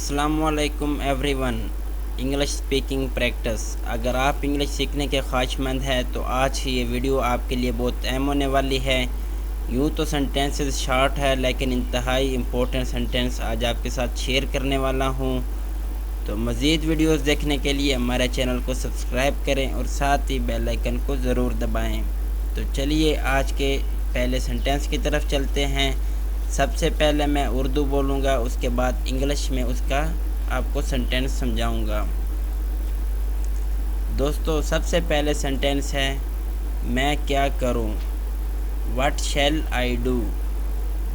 अस्सलामु अलैकुम everyone. English speaking practice. अगर आप इंग्लिश सीखने के ख्वाहिशमंद हैं तो आज की ये वीडियो आपके लिए बहुत अहम होने वाली है। यूँ तो सेंटेंसेस शॉर्ट है लेकिन इंतहाई इम्पोर्टेंट सेंटेंस आज आपके साथ शेयर करने वाला हूँ। तो मज़ीद वीडियोस देखने के लिए हमारे चैनल को सब्सक्राइब करें और साथ ही बेल आइकन को ज़रूर दबाएँ। तो चलिए आज के पहले सेंटेंस की तरफ चलते हैं। सबसे पहले मैं उर्दू बोलूँगा, उसके बाद इंग्लिश में उसका आपको सेंटेंस समझाऊँगा। दोस्तों, सबसे पहले सेंटेंस है मैं क्या करूँ। What shell I do.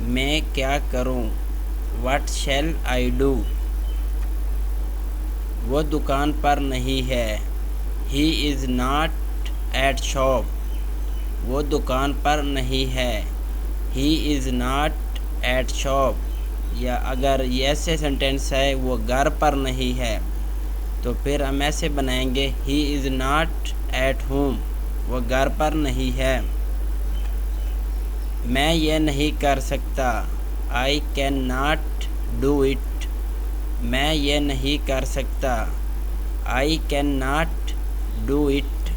मैं क्या करूँ। What shell I do. वो दुकान पर नहीं है। He is not at shop. वो दुकान पर नहीं है। He is not at shop. या अगर ये ऐसे सेंटेंस है वो घर पर नहीं है तो फिर हम ऐसे बनाएंगे he is not at home. वो घर पर नहीं है। मैं ये नहीं कर सकता। I can not do it. मैं ये नहीं कर सकता। I can not do it.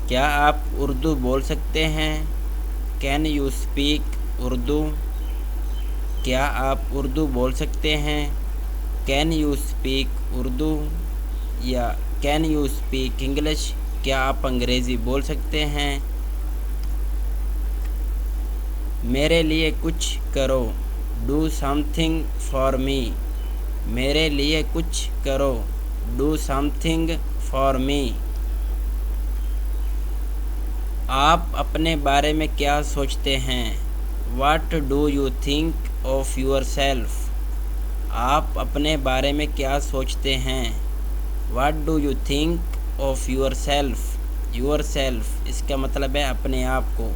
क्या आप उर्दू बोल सकते हैं। Can you speak Urdu. क्या आप उर्दू बोल सकते हैं। Can you speak Urdu. या कैन यू स्पीक इंग्लिश। क्या आप अंग्रेज़ी बोल सकते हैं। मेरे लिए कुछ करो। Do something for me. मेरे लिए कुछ करो। Do something for me. आप अपने बारे में क्या सोचते हैं। What do you think of yourself? आप अपने बारे में क्या सोचते हैं। What do you think of yourself? Yourself इसका मतलब है अपने आप को।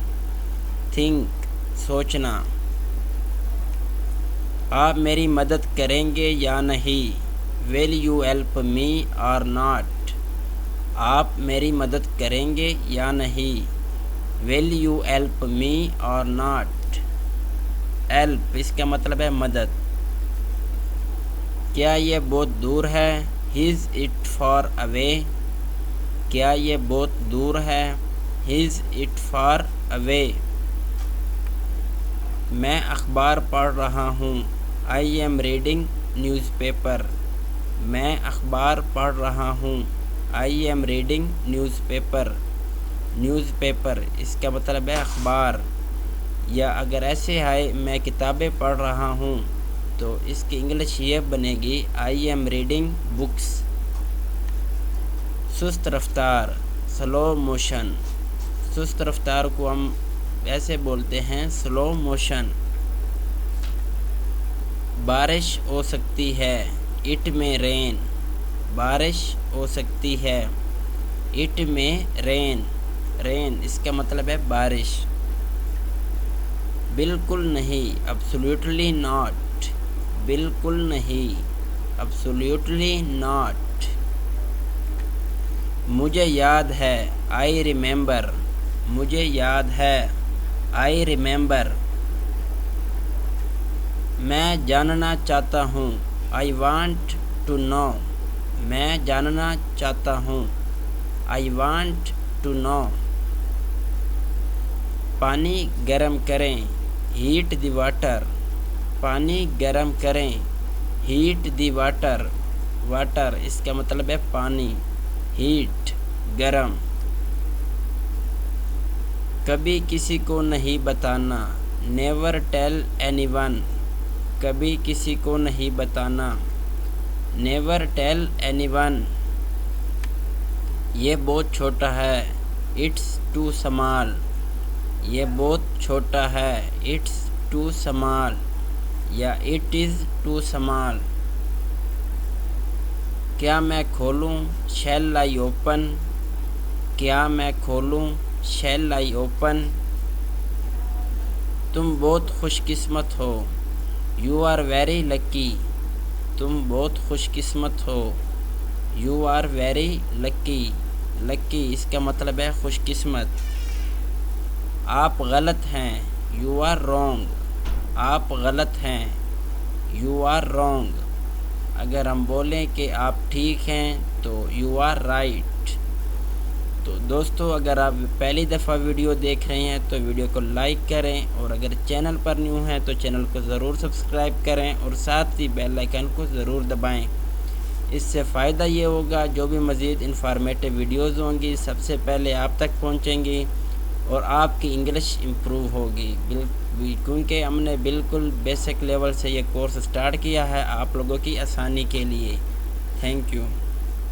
Think सोचना। आप मेरी मदद करेंगे या नहीं। Will you help me or not? आप मेरी मदद करेंगे या नहीं। Will you help me or not? Help इसका मतलब है मदद। क्या ये बहुत दूर है। Is it far away? क्या ये बहुत दूर है। Is it far away? मैं अखबार पढ़ रहा हूँ। I am reading newspaper. मैं अखबार पढ़ रहा हूँ। I am reading newspaper. Newspaper इसका मतलब है अखबार। या अगर ऐसे है मैं किताबें पढ़ रहा हूँ तो इसकी इंग्लिश ये बनेगी आई एम रीडिंग बुक्स। सुस्त रफ्तार स्लो मोशन। सुस्त रफ्तार को हम ऐसे बोलते हैं स्लो मोशन। बारिश हो सकती है। इट में रेन। बारिश हो सकती है। इट में रेन। रेन इसका मतलब है बारिश। बिल्कुल नहीं। Absolutely not. बिल्कुल नहीं। Absolutely not. मुझे याद है। I remember. मुझे याद है। I remember. मैं जानना चाहता हूँ। I want to know. मैं जानना चाहता हूँ। I want to know. पानी गरम करें। Heat the water. पानी गरम करें। Heat the water. वाटर इसका मतलब है पानी। हीट गरम। कभी किसी को नहीं बताना। Never tell anyone. कभी किसी को नहीं बताना। Never tell anyone. ये बहुत छोटा है। It's too small. ये बहुत छोटा है। इट्स टू स्मॉल या इट इज़ टू स्मॉल। क्या मैं खोलूं। Shall I open. क्या मैं खोलूं। Shall I open. तुम बहुत खुशकिस्मत हो। You are very lucky. तुम बहुत खुशकिस्मत हो। You are very lucky. Lucky इसका मतलब है खुशकिस्मत। आप गलत हैं। You are wrong. आप गलत हैं। You are wrong. اگر ہم بولیں کہ آپ ٹھیک ہیں تو یو آر رائٹ. تو دوستو اگر آپ پہلی دفعہ ویڈیو دیکھ رہے ہیں تو ویڈیو کو لائک کریں، اور اگر چینل پر نیو ہیں تو چینل کو ضرور سبسکرائب کریں اور ساتھ ہی بیل آئیکن کو ضرور دبائیں. اس سے فائدہ یہ ہوگا جو بھی مزید انفارمیٹیو ویڈیوز ہوں گی سب سے پہلے آپ تک پہنچیں گی اور آپ کی انگلش امپروو ہوگی. کیونکہ ہم نے بالکل بیسک لیول سے یہ کورس سٹارٹ کیا ہے آپ لوگوں کی آسانی کے لیے. Thank you.